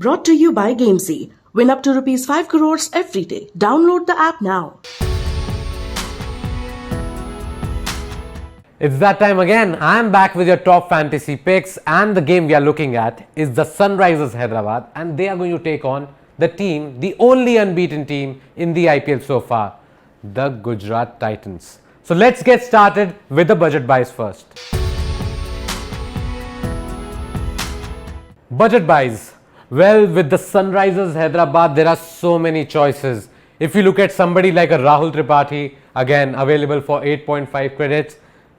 Brought to you by Gamezy. Win up to rupees 5 crores every day. Download the app now. It's that time again. I'm back with your top fantasy picks, and the game we are looking at is the Sunrisers Hyderabad, and they are going to take on the team, the only unbeaten team in the IPL so far, the Gujarat Titans. So let's get started with the budget buys first. Budget buys. Well, with the Sunrisers Hyderabad, there are so many choices. If you look at somebody like a Rahul Tripathi, again available for 8.5 credits,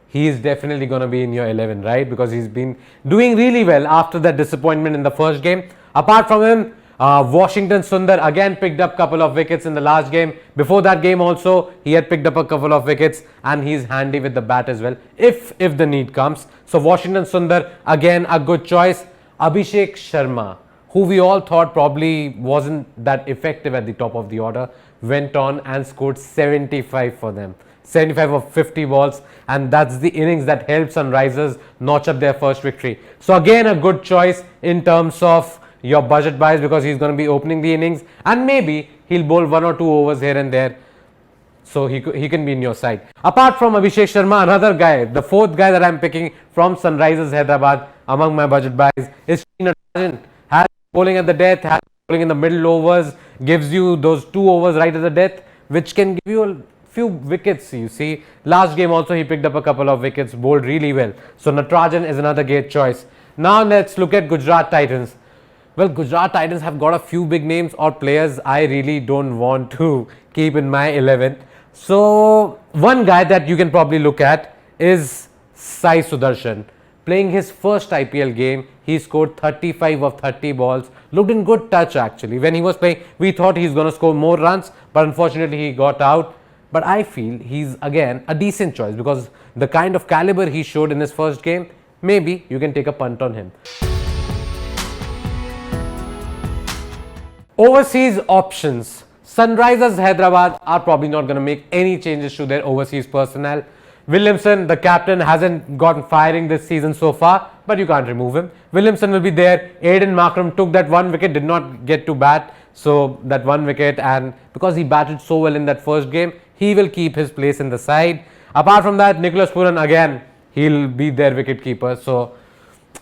he is definitely going to be in your 11, right? Because he's been doing really well after that disappointment in the first game. Apart from him, Washington Sundar again picked up a couple of wickets in the last game. Before that game also, he had picked up a couple of wickets, and he's handy with the bat as well if the need comes. So Washington Sundar, again a good choice. Abhishek Sharma, who we all thought probably wasn't that effective at the top of the order, went on and scored 75 for them. 75 of 50 balls, and that's the innings that helped Sunrisers notch up their first victory. So again, a good choice in terms of your budget buys, because he's going to be opening the innings, and maybe he'll bowl 1 or 2 overs here and there, so he can be in your side. Apart from Abhishek Sharma, another guy, the fourth guy that I'm picking from Sunrisers Hyderabad among my budget buys is Natarajan. Has bowling at the death, has bowling in the middle overs, gives you those 2 overs right at the death, which can give you a few wickets. You see, last game also he picked up a couple of wickets, bowled really well. So Natarajan is another great choice. Now let's look at Gujarat Titans. Well, Gujarat Titans have got a few big names or players I really don't want to keep in my 11. So one guy that you can probably look at is Sai Sudarshan. Playing his first IPL game, he scored 35 of 30 balls. Looked in good touch actually. When he was playing, we thought he's going to score more runs, but unfortunately he got out. But I feel he's again a decent choice, because the kind of caliber he showed in his first game, maybe you can take a punt on him. Overseas options. Sunrisers Hyderabad are probably not going to make any changes to their overseas personnel. Williamson, the captain, hasn't gotten firing this season so far, but you can't remove him. Williamson will be there. Aiden Markram took that 1 wicket, did not get to bat. So that 1 wicket, and because he batted so well in that first game, he will keep his place in the side. Apart from that, Nicholas Pooran, again, he'll be their wicket keeper, so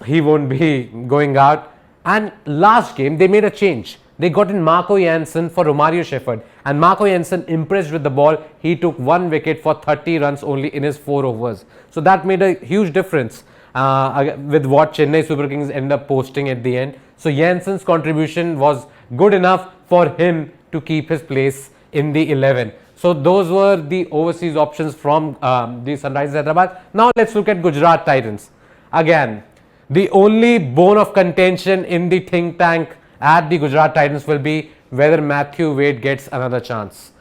he won't be going out. And last game, they made a change. They got in Marco Jansen for Romario Shepherd, and Marco Jansen impressed with the ball. He took 1 wicket for 30 runs only in his 4 overs. So that made a huge difference with what Chennai Super Kings ended up posting at the end. So Jansen's contribution was good enough for him to keep his place in the 11. So those were the overseas options from the Sunrisers Hyderabad. Now let's look at Gujarat Titans. Again, the only bone of contention in the think tank at the Gujarat Titans will be whether Matthew Wade gets another chance.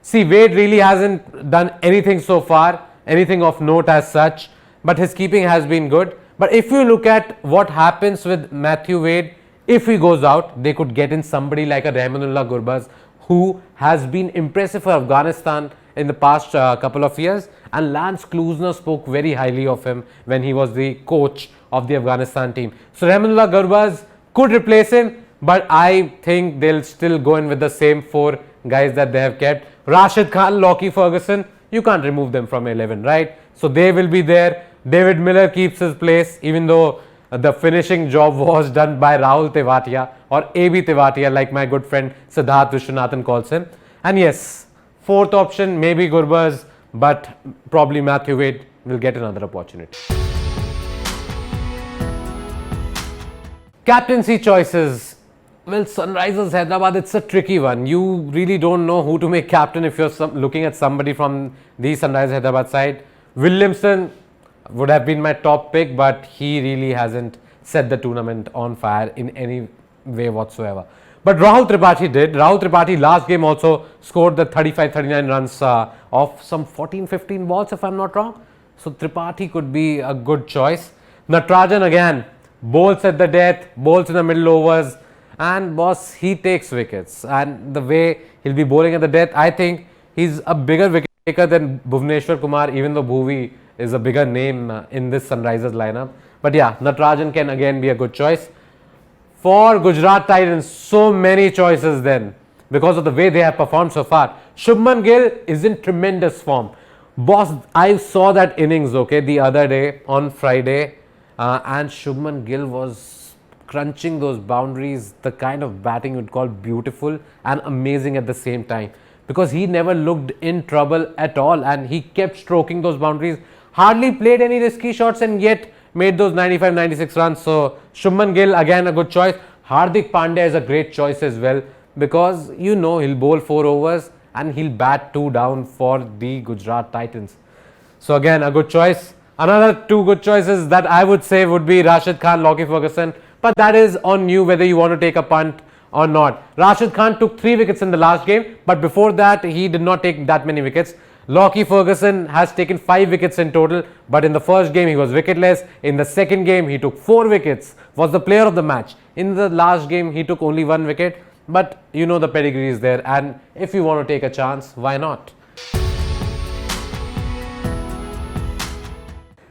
See, Wade really hasn't done anything so far, anything of note as such, but his keeping has been good. But if you look at what happens with Matthew Wade, if he goes out, they could get in somebody like a Rahmanullah Gurbaz, who has been impressive for Afghanistan in the past couple of years, and Lance Klusener spoke very highly of him when he was the coach of the Afghanistan team. So Rahmanullah Gurbaz could replace him, but I think they'll still go in with the same 4 guys that they have kept. Rashid Khan, Lockie Ferguson, you can't remove them from 11, right? So they will be there. David Miller keeps his place, even though the finishing job was done by Rahul Tewatia, or AB Tewatia, like my good friend Siddharth Vishwanathan calls him. And yes, 4th option, maybe Gurbaz, but probably Matthew Wade will get another opportunity. Captaincy choices. Well, Sunrisers Hyderabad, it's a tricky one. You really don't know who to make captain if you're looking at somebody from the Sunrisers Hyderabad side. Williamson would have been my top pick, but he really hasn't set the tournament on fire in any way whatsoever. But Rahul Tripathi did. Rahul Tripathi last game also scored the 35-39 runs of some 14-15 balls, if I'm not wrong. So Tripathi could be a good choice. Natarajan again, bowls at the death, bowls in the middle overs, and boss, he takes wickets, and the way he'll be bowling at the death, I think he's a bigger wicket taker than Bhuvneshwar Kumar, even though Bhuvi is a bigger name in this Sunrisers lineup. But yeah, Natarajan can again be a good choice. For Gujarat Titans, so many choices then because of the way they have performed so far. Shubman Gill is in tremendous form. Boss, I saw that innings, okay, the other day on Friday, and Shubman Gill was crunching those boundaries, the kind of batting you'd call beautiful and amazing at the same time, because he never looked in trouble at all and he kept stroking those boundaries, hardly played any risky shots and yet made those 95, 96 runs. So Shubman Gill, again a good choice. Hardik Pandya is a great choice as well, because you know he'll bowl 4 overs and he'll bat 2 down for the Gujarat Titans. So again a good choice. Another 2 good choices that I would say would be Rashid Khan, Lockie Ferguson, but that is on you whether you want to take a punt or not. Rashid Khan took 3 wickets in the last game, but before that he did not take that many wickets. Lockie Ferguson has taken 5 wickets in total, but in the first game he was wicketless. In the second game he took 4 wickets, was the player of the match. In the last game he took only 1 wicket, but you know the pedigree is there, and if you want to take a chance, why not?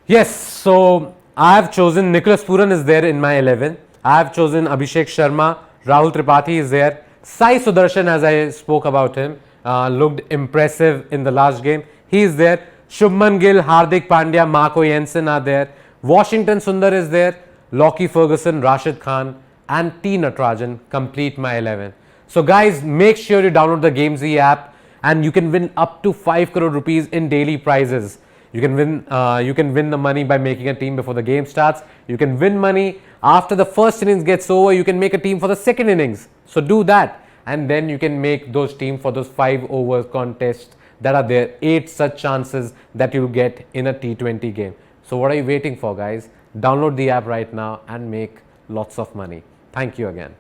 Yes, so I have chosen Nicholas Puran is there in my 11. I have chosen Abhishek Sharma, Rahul Tripathi is there. Sai Sudarshan, as I spoke about him, looked impressive in the last game. He is there. Shubman Gill, Hardik Pandya, Marco Jensen are there. Washington Sundar is there. Lockie Ferguson, Rashid Khan and T. Natarajan complete my 11. So guys, make sure you download the Gamezy app and you can win up to 5 crore rupees in daily prizes. You can win the money by making a team before the game starts. You can win money after the first innings gets over. You can make a team for the second innings. So do that, and then you can make those teams for those 5 overs contests that are there. 8 such chances that you'll get in a T20 game. So what are you waiting for, guys? Download the app right now and make lots of money. Thank you again.